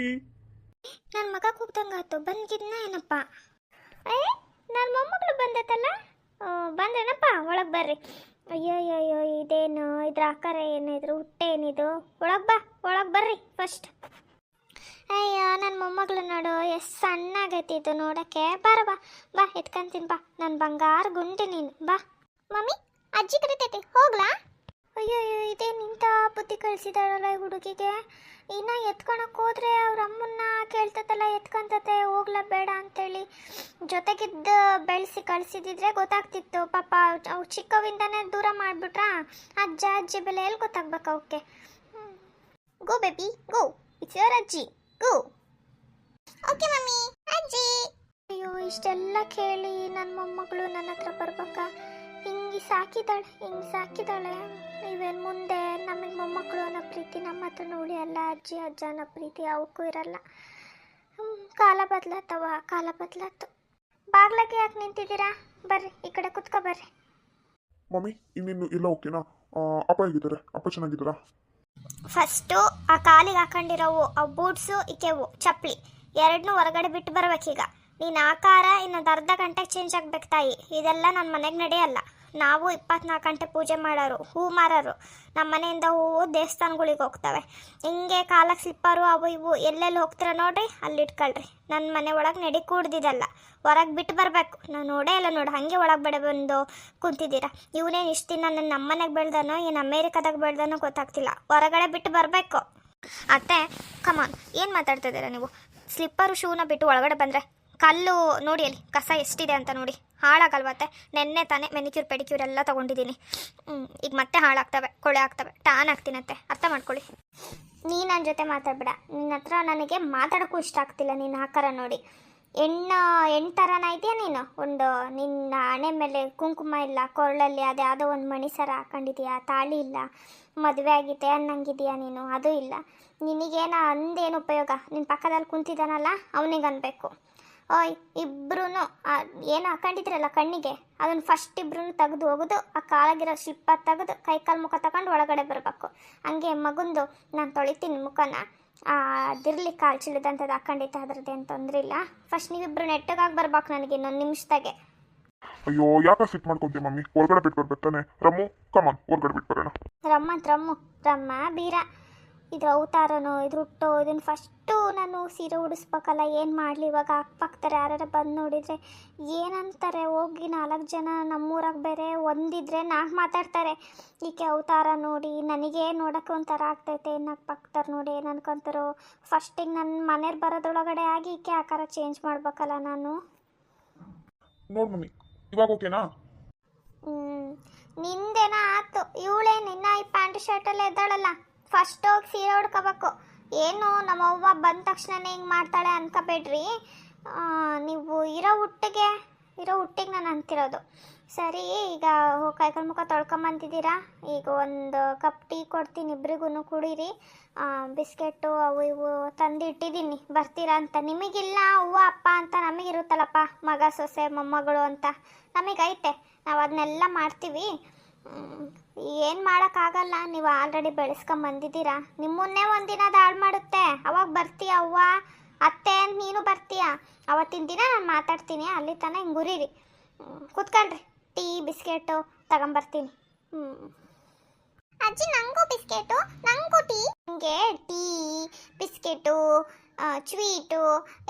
Mummy. ನನ್ನ ಮಗ ಕೂಗ್ದಂಗಾಯ್ತು, ಬಂದಿದ್ನ ಏನಪ್ಪ? ನನ್ನ ಮೊಮ್ಮಗಳು ಬಂದತ್ತಲ್ಲ, ಬಂದ್ರೇನಪ್ಪ? ಒಳಗೆ ಬರ್ರಿ. ಅಯ್ಯೋ ಇದೇನು ಇದ್ರ ಆಕಾರ ಏನು, ಇದ್ರ ಹುಟ್ಟೆ ಏನಿದು? ಒಳಗೆ ಬರ್ರಿ ಫಸ್ಟ್. ಅಯ್ಯೋ ನನ್ನ ಮೊಮ್ಮಗಳು ನೋಡು ಎಷ್ಟು ಸಣ್ಣಾಗೈತಿ ಇದು ನೋಡೋಕ್ಕೆ. ಬಾ ಎತ್ಕೊಂತೀನಿ ಬಾ, ನನ್ನ ಬಂಗಾರ ಗುಂಡಿ ನೀನು. ಬಾ ಮಮ್ಮಿ, ಅಜ್ಜಿ ಕರಿತೈತಿ, ಹೋಗ್ಲಾ? ಅಯ್ಯೋ ಇದೇನು ಇಂಥ ಬುದ್ಧಿ ಕಳಿಸಿದಾಳಲ್ಲ ಈ ಹುಡುಗಿಗೆ. ಇನ್ನು ಎತ್ಕೊಳಕ್ಕೆ ಹೋದ್ರೆ ಅವ್ರ ಅಮ್ಮನ್ನ ಕೇಳ್ತತಲ್ಲ, ಎತ್ಕೊಂತತೆ, ಹೋಗ್ಲಾ ಬೇಡ ಅಂತೇಳಿ. ಜೊತೆಗಿದ್ದು ಬೆಳೆಸಿ ಕಳಿಸಿದಿದ್ರೆ ಗೊತ್ತಾಗ್ತಿತ್ತು. ಪಾಪ ಅವು ಚಿಕ್ಕವಿಂದನೇ ದೂರ ಮಾಡಿಬಿಟ್ರಾ, ಅಜ್ಜಿ ಬೆಲೆ ಎಲ್ಲಿ ಗೊತ್ತಾಗ್ಬೇಕು ಅವಕ್ಕೆ. ಗೋ ಬೇಬಿ ಗೋ, ಇಟ್ಸ್ ಯುವರ್ ಅಜ್ಜಿ, ಗೋ. ಓಕೆ ಮಮ್ಮಿ, ಅಜ್ಜಿ. ಅಯ್ಯೋ ಇಷ್ಟೆಲ್ಲ ಕೇಳಿ ನನ್ನ ಮೊಮ್ಮಗಳು ನನ್ನ ಹತ್ರ ಬರ್ಬೇಕಾ? ಹಿಂಗೆ ಸಾಕಿದಾಳೆ. ಇವೇನು ಮುಂದೆ ನಮಗೆ ಮೊಮ್ಮಕ್ಕಳು ಅನ್ನೋ ಪ್ರೀತಿ ನಮ್ಮ ಹತ್ರ ಉಳಿಯಲ್ಲ, ಅಜ್ಜಿ ಅಜ್ಜ ಅನ್ನೋ ಪ್ರೀತಿ ಅವಕ್ಕೂ ಇರಲ್ಲ. ಕಾಲ ಬದಲಾತು. ಬಾಗ್ಲಕ್ಕೆ ಯಾಕೆ ನಿಂತಿದ್ದೀರಾ? ಬರ್ರಿ ಈ ಕಡೆ ಕುತ್ಕೊ ಬರ್ರಿ. ಮಮ್ಮಿ ಇನ್ನಿನ್ನು ಇಲ್ಲ ಓಕೆನಾ? ಅಪ್ಪ ಹೇಗಿದ್ದಾರೆ? ಅಪ್ಪ ಚೆನ್ನಾಗಿದ್ದಾರಾ? ಫಸ್ಟು ಆ ಕಾಲಿಗೆ ಹಾಕೊಂಡಿರೋವು ಆ ಬೂಟ್ಸು ಇಕೆವು ಚಪ್ಪಲಿ ಎರಡನ್ನೂ ಹೊರಗಡೆ ಬಿಟ್ಟು ಬರ್ಬೇಕೀಗ. ನೀನು ಆಕಾರ ಇನ್ನೊಂದು ಅರ್ಧ ಗಂಟೆಗೆ ಚೇಂಜ್ ಆಗ್ಬೇಕು ತಾಯಿ. ಇದೆಲ್ಲ ನನ್ನ ಮನೆಗೆ ನಡೆಯಲ್ಲ. ನಾವು 24 ಗಂಟೆ ಪೂಜೆ ಮಾಡೋರು, ಹೂ ಮಾರೋರು. ನಮ್ಮ ಮನೆಯಿಂದ ಹೂವು ದೇವಸ್ಥಾನಗಳಿಗೆ ಹೋಗ್ತವೆ. ಹಿಂಗೆ ಕಾಲಕ್ಕೆ ಸ್ಲಿಪ್ಪರು ಅವು ಇವು ಎಲ್ಲೆಲ್ಲಿ ಹೋಗ್ತೀರ ನೋಡ್ರಿ, ಅಲ್ಲಿ ಇಟ್ಕೊಳ್ರಿ. ನನ್ನ ಮನೆ ಒಳಗೆ ನಡಿ ಕೂಡ್ದಿದ್ದಲ್ಲ, ಹೊರಗೆ ಬಿಟ್ಟು ಬರಬೇಕು. ನಾನು ನೋಡೇ ಇಲ್ಲ ನೋಡು, ಹಾಗೆ ಒಳಗೆ ಬೆಳೆ ಬಂದು ಕುಂತಿದ್ದೀರಾ. ಇವನೇನು ಇಷ್ಟು ದಿನ ನನ್ನ ನಮ್ಮನೆಗೆ ಬೆಳೆದಾನೋ ಏನು ಅಮೇರಿಕಾದಾಗ ಬೆಳೆದಾನೋ ಗೊತ್ತಾಗ್ತಿಲ್ಲ. ಹೊರಗಡೆ ಬಿಟ್ಟು ಬರಬೇಕು. ಅತ್ತೆ ಕಮಾನ್, ಏನು ಮಾತಾಡ್ತಿದ್ದೀರಾ ನೀವು? ಸ್ಲಿಪ್ಪರು ಶೂನ ಬಿಟ್ಟು ಒಳಗಡೆ ಬಂದರೆ ಕಲ್ಲು ನೋಡಿ, ಅಲ್ಲಿ ಕಸ ಎಷ್ಟಿದೆ ಅಂತ ನೋಡಿ. ಹಾಳಾಗಲ್ವತ್ತೆ? ನೆನ್ನೆ ತಾನೇ ಮೆನಿಕ್ಯೂರ್ ಪೆಡಿಕ್ಯೂರ್ ಎಲ್ಲ ತೊಗೊಂಡಿದ್ದೀನಿ. ಈಗ ಮತ್ತೆ ಹಾಳಾಗ್ತವೆ, ಕೊಳೆ ಆಗ್ತವೆ, ಟಾನ್ ಆಗ್ತೀನತ್ತೆ. ಅರ್ಥ ಮಾಡ್ಕೊಳ್ಳಿ. ನೀ ನನ್ನ ಜೊತೆ ಮಾತಾಡ್ಬೇಡ. ನಿನ್ನ ಹತ್ರ ನನಗೆ ಮಾತಾಡೋಕ್ಕೂ ಇಷ್ಟ ಆಗ್ತಿಲ್ಲ. ನಿನ್ನ ಆಕಾರ ನೋಡಿ ಹೆಣ್ಣು ಥರನ ಇದೆಯಾ ನೀನು? ಒಂದು ನಿನ್ನ ಹಣೆ ಮೇಲೆ ಕುಂಕುಮ ಇಲ್ಲ, ಕೊರಳಲ್ಲಿ ಅದೇ ಯಾವುದೋ ಒಂದು ಮಣಿಸರ ಹಾಕೊಂಡಿದೀಯಾ, ತಾಳಿ ಇಲ್ಲ, ಮದುವೆ ಆಗಿದೆ ಅನ್ನಂಗಿದೆಯಾ ನೀನು? ಅದು ಇಲ್ಲ. ನಿನಗೇನ ಅಂದೇನು ಉಪಯೋಗ? ನಿನ್ನ ಪಕ್ಕದಲ್ಲಿ ಕುಂತಿದ್ದಾನಲ್ಲ ಅವನಿಗೆ ಅನ್ಬೇಕು. ಓಯ್ ಇಬ್ರು ಏನು ಹಾಕೊಂಡಿದ್ರಲ್ಲ ಕಣ್ಣಿಗೆ, ಅದನ್ನು ಫಸ್ಟ್ ಇಬ್ರು ತೆಗೆದು ಹೋಗೋದು, ಆ ಕಾಲಾಗಿರೋ ಶಿಲ್ಪ ತೆಗೆದು ಕೈಕಾಲು ಮುಖ ತಗೊಂಡು ಒಳಗಡೆ ಬರಬೇಕು. ಹಂಗೆ ಮಗುಂದು ನಾನು ತೊಳಿತೀನಿ ಮುಖನ, ಅದಿರಲಿ ಕಾಲು ಚಿಲ್ಲದಂಥದ್ದು ಹಾಕೊಂಡಿತ್ತು, ಅದ್ರದ್ದು ಏನು ತೊಂದರೆ ಇಲ್ಲ. ಫಸ್ಟ್ ನೀವಿಬ್ರು ನೆಟ್ಟಗಾಗಿ ಬರ್ಬೇಕು ನನಗೆ ಇನ್ನೊಂದು ನಿಮಿಷದಾಗೆ. ಅಯ್ಯೋ ಯಾಕೆ ಸಿಟ್ ಮಾಡ್ಕೊಂತೀವಿ ಮಮ್ಮಿ? ಹೊರಗಡೆ ಬಿಟ್ಟು ಬರ್ಬೇಕು ತಾನೆ? ರಮ್ಮು ಕಮಾನ್, ಹೊರಗಡೆ ಬಿಟ್ಟು ಬರೋಣ. ರಮ್ಮ ಬೀರ, ಇದು ಅವತಾರನೋ ಇದು ಹುಟ್ಟೋ, ಇದನ್ನು ಫಸ್ಟು ನಾನು ಸೀರೆ ಉಡಿಸ್ಬೇಕಲ್ಲ. ಏನು ಮಾಡಲಿ ಇವಾಗ? ಹಾಕ್ತಾರೆ, ಯಾರು ಬಂದು ನೋಡಿದರೆ ಏನಂತಾರೆ? ಹೋಗಿ 4 ಜನ ನಮ್ಮೂರಾಗ ಬೇರೆ ಒಂದಿದ್ರೆ 4 ಮಾತಾಡ್ತಾರೆ. ಈಕೆ ಅವತಾರ ನೋಡಿ ನನಗೆ ನೋಡೋಕ್ಕೆ ಒಂಥರ ಆಗ್ತೈತೆ, ಇನ್ನಾಗ ಪಕ್ತಾರೆ ನೋಡಿ ಏನು ಅನ್ಕೊಂತಾರೋ. ಫಸ್ಟಿಗೆ ನನ್ನ ಮನೇಲಿ ಬರೋದ್ರೊಳಗಡೆ ಆಗಿ ಈಕೆ ಆಕಾರ ಚೇಂಜ್ ಮಾಡ್ಬೇಕಲ್ಲ ನಾನು. ನೋಡು ಮಮ್ಮಿ, ಇವಾಗ ಓಕೆನಾ? ನಿಂದೇನ ಆಯ್ತು. ಇವಳೇ ನಿನ್ನ ಈ ಪ್ಯಾಂಟ್ ಶರ್ಟಲ್ಲೇ ಇದ್ದಾಳಲ್ಲ, ಫಸ್ಟ್ ಹೋಗಿ ಸೀರೆ ಉಡ್ಕೋಬೇಕು. ಏನು ನಮ್ಮವ್ವ ಬಂದ ತಕ್ಷಣನೇ ಹಿಂಗೆ ಮಾಡ್ತಾಳೆ ಅನ್ಕೋಬೇಡ್ರಿ. ನೀವು ಇರೋ ಹುಟ್ಟಿಗೆ ನಾನು ಅಂತಿರೋದು. ಸರಿ, ಈಗ ಕೈಕಾಲು ಮುಖ ತೊಳ್ಕೊಂಬಂತಿದ್ದೀರಾ. ಈಗ ಒಂದು ಕಪ್ ಟೀ ಕೊಡ್ತೀನಿ, ಇಬ್ರಿಗೂ ಕುಡೀರಿ. ಬಿಸ್ಕೆಟು ಅವು ಇವು ತಂದು ಇಟ್ಟಿದ್ದೀನಿ, ಬರ್ತೀರಾ ಅಂತ. ನಿಮಗಿಲ್ಲ ಅವ್ವ ಅಪ್ಪ ಅಂತ ನಮಗಿರುತ್ತಲ್ಲಪ್ಪ, ಮಗ ಸೊಸೆ ಮೊಮ್ಮಗಳು ಅಂತ ನಮಗೈತೆ. ನಾವು ಅದನ್ನೆಲ್ಲ ಮಾಡ್ತೀವಿ. ಏನು ಮಾಡೋಕ್ಕಾಗಲ್ಲ, ನೀವು ಆಲ್ರೆಡಿ ಬೆಳೆಸ್ಕೊಂಬಂದಿದ್ದೀರಾ. ನಿಮ್ಮನ್ನೇ ಒಂದಿನ ಹಾಳು ಮಾಡುತ್ತೆ. ಅವಾಗ ಬರ್ತೀಯ ಅವ್ವ ಅತ್ತೆ ಅಂತ ನೀನು ಬರ್ತೀಯ. ಅವತ್ತಿನ ದಿನ ನಾನು ಮಾತಾಡ್ತೀನಿ, ಅಲ್ಲಿ ತನಕ ಹಿಂಗೆ ಉರೀರಿ. ಕೂತ್ಕೊಳ್ರಿ, ಟೀ ಬಿಸ್ಕೆಟು ತಗೊಂಬರ್ತೀನಿ. ಅಜ್ಜಿ ನನಗೂ ಬಿಸ್ಕೆಟು, ನನಗೂ ಟೀ. ನಿಮಗೆ ಟೀ ಬಿಸ್ಕೆಟು ಸ್ವೀಟು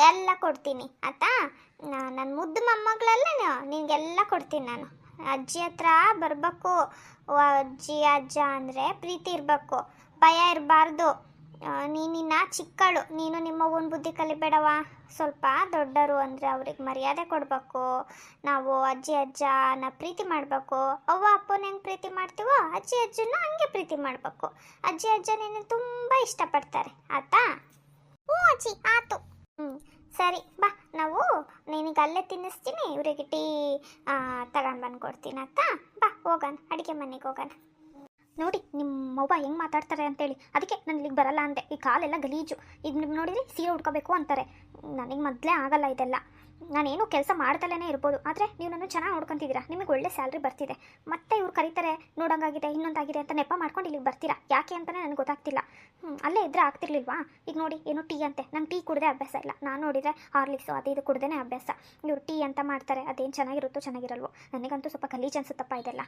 ಎಲ್ಲ ಕೊಡ್ತೀನಿ ಆಯ್ತಾ? ನನ್ನ ಮುದ್ದು ಮೊಮ್ಮಗಳೆಲ್ಲ ನಿನಗೆಲ್ಲ ಕೊಡ್ತೀನಿ ನಾನು. ಅಜ್ಜಿ ಹತ್ರ ಬರಬೇಕು. ಅಜ್ಜಿ ಅಜ್ಜ ಅಂದರೆ ಪ್ರೀತಿ ಇರಬೇಕು, ಭಯ ಇರಬಾರ್ದು. ನೀನಿನ್ನ ಚಿಕ್ಕಳು, ನೀನು ನಿಮ್ಮವ್ವನ ಬುದ್ಧಿ ಕಲಿಬೇಡವ. ಸ್ವಲ್ಪ ದೊಡ್ಡರು ಅಂದರೆ ಅವ್ರಿಗೆ ಮರ್ಯಾದೆ ಕೊಡಬೇಕು. ನಾವು ಅಜ್ಜಿ ಅಜ್ಜನ ಪ್ರೀತಿ ಮಾಡಬೇಕು. ಅವ್ವ ಅಪ್ಪನ ಹೆಂಗೆ ಪ್ರೀತಿ ಮಾಡ್ತೀವೋ ಅಜ್ಜಿ ಅಜ್ಜನ ಹಂಗೆ ಪ್ರೀತಿ ಮಾಡಬೇಕು. ಅಜ್ಜಿ ಅಜ್ಜ ನಿನ್ನ ತುಂಬ ಇಷ್ಟಪಡ್ತಾರೆ ಆಯ್ತಾ? ಹ್ಞೂ ಅಜ್ಜಿ ಆಯ್ತು. ಸರಿ ಬಾ, ನಾವು ನಿನಗೆ ಅಲ್ಲೇ ತಿನ್ನಿಸ್ತೀನಿ, ಇವರಿಗೆ ಟೀ ತಗೊಂಡು ಬಂದು ಕೊಡ್ತೀನಿ ಆಯ್ತಾ? ಬಾ ಹೋಗೋಣ, ಅಡುಗೆ ಮನೆಗೆ ಹೋಗೋಣ. ನೋಡಿ ನಿಮ್ಮವ್ವ ಹೆಂಗೆ ಮಾತಾಡ್ತಾರೆ ಅಂತೇಳಿ, ಅದಕ್ಕೆ ನಾನು ಇಲ್ಲಿಗೆ ಬರಲ್ಲ ಅಂದೆ. ಈ ಕಾಲೆಲ್ಲ ಗಲೀಜು. ಈಗ ನೀವು ನೋಡಿರಿ ಸೀರೆ ಉಡ್ಕೋಬೇಕು ಅಂತಾರೆ. ನನಗೆ ಮೊದಲೇ ಆಗಲ್ಲ ಇದೆಲ್ಲ. ನಾನೇನು ಕೆಲಸ ಮಾಡ್ದಲೇ ಇರ್ಬೋದು, ಆದರೆ ನೀವು ನನ್ನ ಚೆನ್ನಾಗಿ ನೋಡ್ಕೊತಿದ್ದೀರಾ, ನಿಮಗೆ ಒಳ್ಳೆ ಸ್ಯಾಲ್ರಿ ಬರ್ತಿದೆ, ಮತ್ತೆ ಇವ್ರು ಕರೀತಾರೆ ನೋಡೋಂಗಾಗಿದೆ ಇನ್ನೊಂದಾಗಿದೆ ಅಂತ ನೆಪ ಮಾಡ್ಕೊಂಡು ಇಲ್ಲಿಗೆ ಬರ್ತೀರಾ, ಯಾಕೆ ಅಂತಲೇ ನನಗೆ ಗೊತ್ತಾಗ್ತಿಲ್ಲ. ಅಲ್ಲೇ ಇದ್ದರೆ ಆಗ್ತಿರ್ಲಿಲ್ವಾ? ಈಗ ನೋಡಿ ಏನೋ ಟೀ ಅಂತೆ, ನಂಗೆ ಟೀ ಕುಡ್ದೇ ಅಭ್ಯಾಸ ಇಲ್ಲ, ನಾನು ನೋಡಿದರೆ ಹಾರ್ಲಿಕ್ಸು ಅದು ಇದು ಕುಡ್ದೇ ಅಭ್ಯಾಸ. ಇವ್ರು ಟೀ ಅಂತ ಮಾಡ್ತಾರೆ, ಅದೇನು ಚೆನ್ನಾಗಿರುತ್ತೋ ಚೆನ್ನಾಗಿರಲ್ವೋ, ನನಗಂತೂ ಸ್ವಲ್ಪ ಗಲೀಜು ಅನ್ಸುತ್ತಪ್ಪ ಇದೆಲ್ಲ.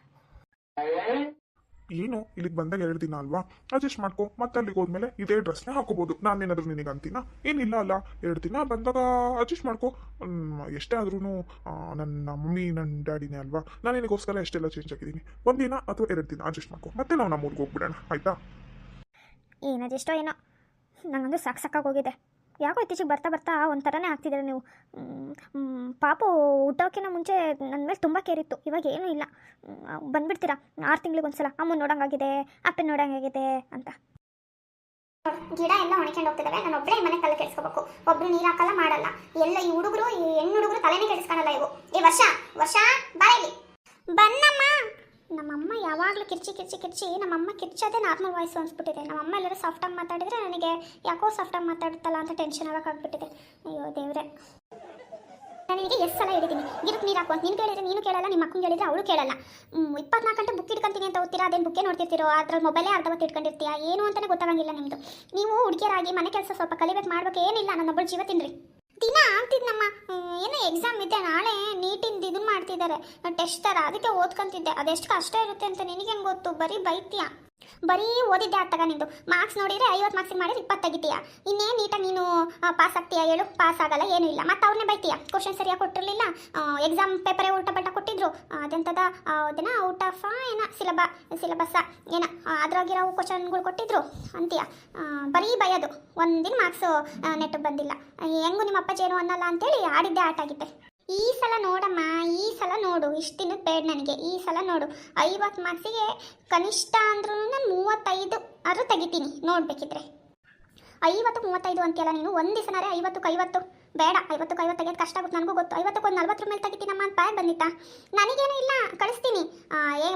ಏನು ಇಲ್ಲಿಗೆ ಬಂದಾಗ 2 ದಿನ ಅಲ್ವಾ, ಅಡ್ಜಸ್ಟ್ ಮಾಡ್ಕೊ, ಮತ್ತೆ ಅಲ್ಲಿಗೆ ಹೋದ್ಮೇಲೆ ಇದೇ ಡ್ರೆಸ್ನೇ ಹಾಕೋಬೋದು. ನಾನೇನಾದ್ರೂ ನಿನಗೆ ಅಂತೀನ? ಏನಿಲ್ಲ ಅಲ್ಲ, 2 ದಿನ ಬಂದಾಗ ಅಡ್ಜಸ್ಟ್ ಮಾಡ್ಕೊ. ಎಷ್ಟೇ ಆದ್ರೂ ನನ್ನ ಮಮ್ಮಿ ನನ್ನ ಡ್ಯಾಡಿನೇ ಅಲ್ವಾ, ನಾನು ನಿನಗೋಸ್ಕರ ಎಷ್ಟೆಲ್ಲ ಚೇಂಜ್ ಆಗಿದ್ದೀನಿ. 1 ದಿನ ಅಥವಾ 2 ದಿನ ಅಡ್ಜಸ್ಟ್ ಮಾಡ್ಕೊ, ಮತ್ತೆ ನಾವು ನಮ್ಮ ಊರಿಗೆ ಹೋಗ್ಬಿಡೋಣ, ಆಯಿತಾ? ಏನದೆಷ್ಟೋ ಏನೋ ನನಗಂದು ಸಾಕಾಗೋಗಿದೆ. ಯಾಕೋ ಇತ್ತೀಚೆಗೆ ಬರ್ತಾ ಬರ್ತಾ ಒಂಥರನೇ ಆಗ್ತಿದ್ದಾರೆ ನೀವು. ಪಾಪು ಹುಟ್ಟೋಕ್ಕಿಂತ ಮುಂಚೆ ನನ್ನ ಮೇಲೆ ತುಂಬ ಕೇರ್ ಇತ್ತು, ಇವಾಗ ಏನೂ ಇಲ್ಲ. ಬಂದ್ಬಿಡ್ತೀರಾ 6 ತಿಂಗಳಿಗೆ ಒಂದ್ಸಲ, ಅಮ್ಮ ನೋಡೋಂಗಾಗಿದೆ, ಅಪ್ಪನ ನೋಡೋಂಗಾಗಿದೆ ಅಂತ. ಗಿಡ ಎಲ್ಲ ಒಣಕೊಂಡು ಹೋಗ್ತಿದ್ದಾವೆ, ನಾನು ಒಬ್ಬಳೇ ಮನೆ ತಲೆ ಕೆಡಿಸ್ಕೋಬೇಕು, ಒಬ್ರು ನೀರು ಹಾಕಲ್ಲ ಮಾಡಲ್ಲ. ಎಲ್ಲ ಈ ಹುಡುಗರು, ಈ ಹೆಣ್ಣು ಹುಡುಗರು ತಲೆನೇ ಕೆಡಿಸ್ಕೊಳಲ್ಲ ಇವು. ಈ ವರ್ಷ ಬಾಯಲ್ಲಿ ಬನ್ನಮ್ಮ. ನಮ್ಮಮ್ಮ ಯಾವಾಗಲೂ ಕಿರ್ಚಿ ನಮ್ಮಮ್ಮ ಕಿರ್ಚೋದೇ ನಾರ್ಮಲ್ ವಾಯ್ಸು ಅನ್ಸ್ಬಿಟ್ಟಿದೆ. ನಮ್ಮಮ್ಮ ಎಲ್ಲರೂ ಸಾಫ್ಟಾಗಿ ಮಾತಾಡಿದ್ರೆ ನನಗೆ ಯಾಕೋ ಸಾಫ್ಟಾಗಿ ಮಾತಾಡುತ್ತಲ್ಲ ಅಂತ ಟೆನ್ಷನ್ ಆಗೋಕ್ಕಾಗ್ಬಿಟ್ಟಿದೆ. ಅಯ್ಯೋ ದೇವ್ರೆ, ನಾನು ನಿನಗೆ ಎಷ್ಟು ಸಲ ಹೇಳಿದ್ದೀನಿ ಗಿಡಕ್ಕೆ ನೀರು ಹಾಕು ಅಂತ. ನೀನು ಕೇಳಿದ್ರೆ ನೀನು ಕೇಳಲ್ಲ, ನಿಮ್ಮ ಅಕ್ಕನ ಕೇಳಿದ್ರೆ ಅವಳು ಕೇಳಲ್ಲ. 24 ಗಂಟೆ ಬುಕ್ ಇಟ್ಕೊಂತೀನಿ ಅಂತ ಓದ್ತೀರಾ, ಅದೇನು ಬುಕ್ಕೇ ನೋಡ್ತಿರ್ತೀರೋ, ಅದ್ರಲ್ಲಿ ಮೊಬೈಲೇ ಅರ್ಧ ಹೊತ್ತು ಇಟ್ಕೊಂಡಿರ್ತೀಯಾ, ಏನು ಅಂತಲೇ ಗೊತ್ತಾಗಂಗಿಲ್ಲ ನಿಮ್ಮದು. ನೀವು ಹುಡುಗಿಯರಾಗಿ ಮನೆ ಕೆಲಸ ಸ್ವಲ್ಪ ಕಲಿಬೇಕು, ಮಾಡ್ಬೇಕು, ಏನಿಲ್ಲ ನನ್ನೊಬ್ಬಳು ಜೀವ ತಿನ್ರಿ. ದಿನ ಆಗ್ತಿದ್ನಮ್ಮ, ಏನೋ ಎಕ್ಸಾಮ್ ಇದೆ ನಾಳೆ, ನೀಟಿಂದ ಇದನ್ನು ಮಾಡ್ತಿದ್ದಾರೆ ಟೆಸ್ಟ್ ಥರ, ಅದಕ್ಕೆ ಓದ್ಕೊಂತಿದ್ದೆ. ಅದೆಷ್ಟು ಕಷ್ಟ ಇರುತ್ತೆ ಅಂತ ನಿನಗೇನು ಗೊತ್ತು, ಬರೀ ಬೈತೀಯ. ಬರೀ ಓದಿದ್ದೆ ಆತಗ ನಿಂದು. ಮಾರ್ಕ್ಸ್ ನೋಡಿದರೆ 50 ಮಾರ್ಕ್ಸಿಗೆ ಮಾಡಿದ್ರೆ 20 ತೆಗಿತೀಯ. ಇನ್ನೇನು ನೀಟಾಗಿ ನೀನು ಪಾಸ್ ಆಗ್ತೀಯಾ ಹೇಳು? ಪಾಸ್ ಆಗಲ್ಲ, ಏನೂ ಇಲ್ಲ. ಮತ್ತು ಅವ್ರನ್ನೇ ಬೈತೀಯ, ಕ್ವಶನ್ ಸರಿಯಾಗಿ ಕೊಟ್ಟಿರಲಿಲ್ಲ, ಎಕ್ಸಾಮ್ ಪೇಪರೇ ಉಲ್ಟಾ ಪಲ್ಟಾ ಕೊಟ್ಟಿದ್ರು, ಅದೆಂಥದ ಅದನ್ನ ಔಟ್ ಆಫ್ ಏನೋ ಸಿಲೆಬಸ್ಸ ಏನೋ ಅದ್ರಾಗಿರೋ ಕ್ವಶನ್ಗಳು ಕೊಟ್ಟಿದ್ರು ಅಂತೀಯ. ಬರೀ ಬೈಯೋದು, ಒಂದಿನ ಮಾರ್ಕ್ಸು ನೆಟ್ಟಿಗೆ ಬಂದಿಲ್ಲ. ಹೆಂಗೂ ನಿಮ್ಮ ಅಪ್ಪಾಜಿ ಏನು ಅನ್ನಲ್ಲ ಅಂತೇಳಿ ಆಡಿದ್ದೆ ಆಟ ಆಗಿದ್ದೆ. ಈ ಸಲ ನೋಡಮ್ಮ, ಈ ಸಲ ನೋಡು, ಇಷ್ಟು ದಿನದ ಬೇಡ ನನಗೆ. ಈ ಸಲ ನೋಡು, 50 ಮಾರ್ಕ್ಸಿಗೆ ಕನಿಷ್ಠ ಅಂದ್ರೂ ನಾನು 35 ಆದರೂ ತೆಗಿತೀನಿ ನೋಡ್ಬೇಕಿದ್ರೆ. 50ಕ್ಕೆ 35 ಅಂತೀಯಲ್ಲ ನೀನು, ಒಂದು ದಿವಸನಾರೆ 50ಕ್ಕೆ 50 ಬೇಡ. 50ಕ್ಕೆ 50 ತೆಗೆಯೋದು ಕಷ್ಟ ಆಗುತ್ತೆ, ನನಗೂ ಗೊತ್ತು. 50ಕ್ಕೆ ಒಂದು 40 ಮೇಲೆ ತೆಗಿತೀನಮ್ಮ ಅಂತ ಬಾಯ್ ಬಂದಿತ್ತಾ? ನನಗೇನು ಇಲ್ಲ, ಕಳಿಸ್ತೀನಿ.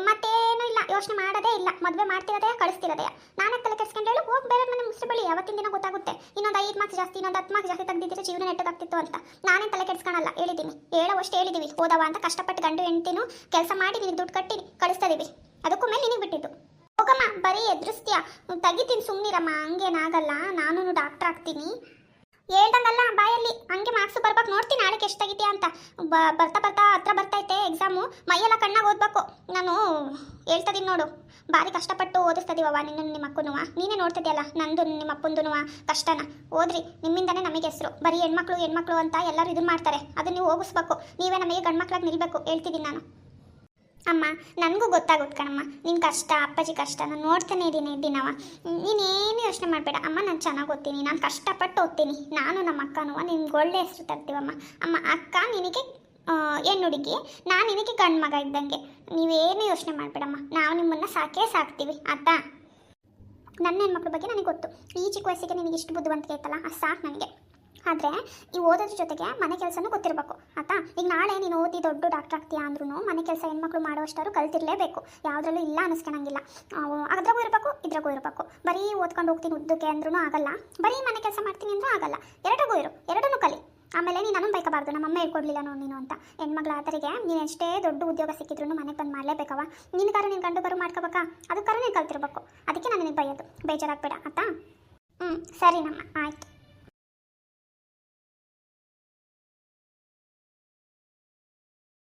ಮತ್ತೇನು ಇಲ್ಲ, ಯೋಚನೆ ಮಾಡೋದೇ ಇಲ್ಲ, ಮದುವೆ ಮಾಡ್ತಿರೋದೇ ಕಳಿಸ್ತಿರೋದೇ. ನಾನೇ ತಲೆ ಕೆಡ್ಸ್ಕೊಂಡು ಹೇಳು, ಹೋಗಿ ಬೇರೆ ಮನೆ ಮುಸ್ರು ಬಳಿ, ಅವತ್ತಿನ ದಿನ ಗೊತ್ತಾಗುತ್ತೆ. ಇನ್ನೊಂದು 5 ಮಾರ್ಕ್ಸ್ ಜಾಸ್ತಿ, ಇನ್ನೊಂದು 10 ಮಾರ್ಕ್ಸ್ ಜಾಸ್ತಿ ತೆಗೆದಿದ್ದರೆ ಜೀವನ ನೆಟ್ಟಗಾಗ್ತಿತ್ತು ಅಂತ. ನಾನೇ ತಲೆ ಕೆಡ್ಸ್ಕೊಳಲ್ಲ, ಹೇಳಿದ್ದೀನಿ, ಹೇಳೋವಷ್ಟು ಹೇಳಿದ್ದೀವಿ. ಹೋದವ ಅಂತ ಕಷ್ಟಪಟ್ಟು ಗಂಡು ಹೆಂಡ್ತಿನೂ ಕೆಲಸ ಮಾಡಿ ನಿನಗೆ ದುಡ್ಡು ಕಟ್ಟಿ ಕಳಿಸ್ತಾ ಇದೀವಿ, ಅದಕ್ಕೂ ಮೇಲೆ ನಿನಗೆ ಬಿಟ್ಟಿದ್ದು. ಹೋಗಮ್ಮ, ಬರೀ ಎದುರಿಸ್ತೀಯ. ತೆಗಿತೀನಿ ಸುಮ್ಮನಿರಮ್ಮ, ಹಂಗೇನಾಗಲ್ಲ, ನಾನು ಡಾಕ್ಟರ್ ಆಗ್ತೀನಿ. ಹೇಳ್ದಂಗಲ್ಲ ಬಾಯಲ್ಲಿ, ಹಂಗೆ ಮಾರ್ಕ್ಸು ಬರ್ಬೇಕು. ನೋಡ್ತೀನಿ ನಾಳೆಗೆ ಎಷ್ಟು ತೆಗಿತೀಯ ಅಂತ. ಬರ್ತಾ ಹತ್ರ ಬರ್ತೈತೆ ಎಕ್ಸಾಮು, ಮೈಯೆಲ್ಲ ಕಣ್ಣಾಗಿ ಓದ್ಬೇಕು. ನಾನು ಹೇಳ್ತದೀನಿ ನೋಡು, ಭಾರಿ ಕಷ್ಟಪಟ್ಟು ಓದಿಸ್ತದೀವವ ನಿನ್ನ ನಿಮ್ಮ ಅಕ್ಕನೂ. ನೀನೇ ನೋಡ್ತಿದ್ಯಲ್ಲ ನಂದು ನಿಮ್ಮ ಅಪ್ಪಂದು ಕಷ್ಟನ. ಓದ್ರಿ, ನಿಮ್ಮಿಂದನೇ ನಮಗೆ ಹೆಸರು. ಬರೀ ಹೆಣ್ಮಕ್ಳು ಅಂತ ಎಲ್ಲರೂ ಇದನ್ನು ಮಾಡ್ತಾರೆ, ಅದನ್ನು ನೀವು ಹೋಗಿಸ್ಬೇಕು. ನೀವೇ ನಮಗೆ ಗಂಡ್ಮಕ್ಳಾಗಿ ನಿಲ್ಬೇಕು, ಹೇಳ್ತಿದ್ದೀನಿ ನಾನು. ಅಮ್ಮ, ನನಗೂ ಗೊತ್ತಾಗುತ್ತೆ ಕಣಮ್ಮ ನಿನ್ನ ಕಷ್ಟ, ಅಪ್ಪಾಜಿ ಕಷ್ಟ, ನಾನು ನೋಡ್ತಾನೆ ಇದ್ದೀನಿ ದಿನವ. ನೀನೇನು ಯೋಚನೆ ಮಾಡಬೇಡ ಅಮ್ಮ, ನಾನು ಚೆನ್ನಾಗಿ ಓದ್ತೀನಿ, ನಾನು ಕಷ್ಟಪಟ್ಟು ಓದ್ತೀನಿ. ನಾನು ನಮ್ಮ ಅಕ್ಕನೂ ನಿಮ್ಗೆ ಒಳ್ಳೆ ಹೆಸರು ತರ್ತೀವಮ್ಮ. ಅಮ್ಮ, ಅಕ್ಕ ನಿನಗೆ ಹೆಣ್ಣು ಹುಡುಗಿ, ನಾನು ನಿನಗೆ ಗಂಡು ಮಗ ಇದ್ದಂಗೆ. ನೀವೇನು ಯೋಚನೆ ಮಾಡಬೇಡಮ್ಮ, ನಾವು ನಿಮ್ಮನ್ನು ಸಾಕ್ತೀವಿ ಆಯ್ತಾ? ನನ್ನ ಹೆಣ್ಮಕ್ಳ ಬಗ್ಗೆ ನನಗೆ ಗೊತ್ತು. ಈ ಚಿಕ್ಕ ವಯಸ್ಸಿಗೆ ನಿನಗೆ ಇಷ್ಟು ಬುದ್ಧಿವಂತಿಕೆ ಐತಲ್ಲ, ಅದು ಸಾಕು ನನಗೆ. ಆದರೆ ಈ ಓದೋದ್ರ ಜೊತೆಗೆ ಮನೆ ಕೆಲಸನೂ ಗೊತ್ತಿರಬೇಕು ಆಯ್ತಾ? ಈಗ ನಾಳೆ ನೀನು ಓದಿ ದೊಡ್ಡ ಡಾಕ್ಟರ್ ಆಗ್ತೀಯಾ ಅಂದ್ರೂ ಮನೆ ಕೆಲಸ ಹೆಣ್ಮಕ್ಳು ಮಾಡುವಷ್ಟಾರು ಕಲ್ತಿರಲೇಬೇಕು, ಯಾವುದ್ರಲ್ಲೂ ಇಲ್ಲ ಅನ್ನಿಸ್ಕೊಳಂಗಿಲ್ಲ. ಅದ್ರಾಗೂ ಇರಬೇಕು, ಇದ್ರಾಗೂ ಇರಬೇಕು. ಬರೀ ಓದ್ಕೊಂಡು ಹೋಗ್ತೀನಿ ಉದ್ದಕ್ಕೆ ಅಂದ್ರೂ ಆಗಲ್ಲ, ಬರೀ ಮನೆ ಕೆಲಸ ಮಾಡ್ತೀನಿ ಅಂದ್ರೂ ಆಗಲ್ಲ. ಎರಡೂ ಇರು, ಎರಡನ್ನೂ ಕಲಿ. ಆಮೇಲೆ ನೀನು ನಾನು ಬೈಕಬಾರ್ದು, ನಮ್ಮಮ್ಮ ಹೇಳ್ಕೊಡ್ಲಿಲ್ಲ ನೋಡಿ ನೀನು ಅಂತ. ಹೆಣ್ಮಗಳ ಆತರಿಗೆ ನೀನು ಎಷ್ಟೇ ದೊಡ್ಡ ಉದ್ಯೋಗ ಸಿಕ್ಕಿದ್ರು ಮನೆಗೆ ಬಂದು ಮಾಡಲೇಬೇಕವ. ನಿನ್ನ ನೀನು ಗಂಡು ಬರೋ ಮಾಡ್ಕೋಬೇಕಾ? ಅದಕ್ಕಾರ ನೀನು ಕಲ್ತಿರ್ಬೇಕು. ಅದಕ್ಕೆ ನಾನು ನಿನಗೆ ಬೈಯೋದು, ಬೇಜಾರಾಗಬೇಡ ಆಯ್ತಾ? ಸರಿ ನಮ್ಮ, ಆಯ್ತು.